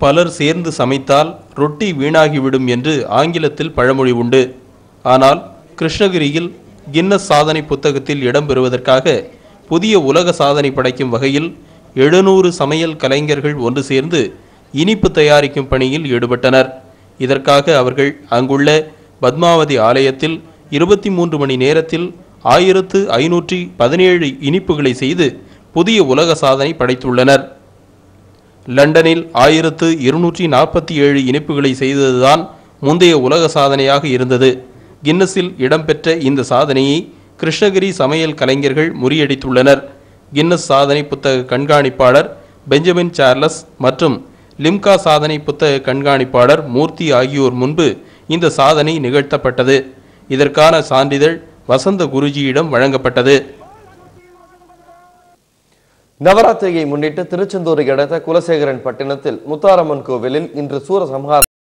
பலர் சேர்ந்து சமைத்தால் ரொட்டி வீணாகிவிடும் என்று ஆங்கிலத்தில் பழமொழி உண்டு. ஆனால் கிருஷ்ணகிரியில் கின்னஸ் சாதனை புத்தகத்தில் இடம்பெறுவதற்காக புதிய உலக சாதனை படைக்கும் வகையில் 700 சமையல் கலைஞர்கள் ஒன்று சேர்ந்து இனிப்பு தயாரிக்கும் பணியில் ஈடுபட்டனர். இதற்காக அவர்கள் அங்குள்ள பத்மாவதி ஆலயத்தில் 23 மணி நேரத்தில் 1517 இனிப்புகளை செய்து புதிய உலக சாதனை படைத்துள்ளனர். லண்டனில் 1247 இனிப்புகளை செய்ததுதான் முந்தைய உலக சாதனையாக இருந்தது. கின்னஸில் இடம்பெற்ற இந்த சாதனையை கிருஷ்ணகிரி சமையல் கலைஞர்கள் முறியடித்துள்ளனர். கின்னஸ் சாதனை புத்தக கண்காணிப்பாளர் பெஞ்சமின் சார்லஸ் மற்றும் லிம்கா சாதனை புத்தக கண்காணிப்பாளர் மூர்த்தி ஆகியோர் முன்பு இந்த சாதனை நிகழ்த்தப்பட்டது. இதற்கான சான்றிதழ் வசந்த குருஜியிடம் வழங்கப்பட்டது. நவராத்திரியை முன்னிட்டு திருச்செந்தூரை அடுத்த குலசேகரன் பட்டினத்தில் முத்தாரம்மன் கோவிலில் இன்று சூரசம்ஹாரம்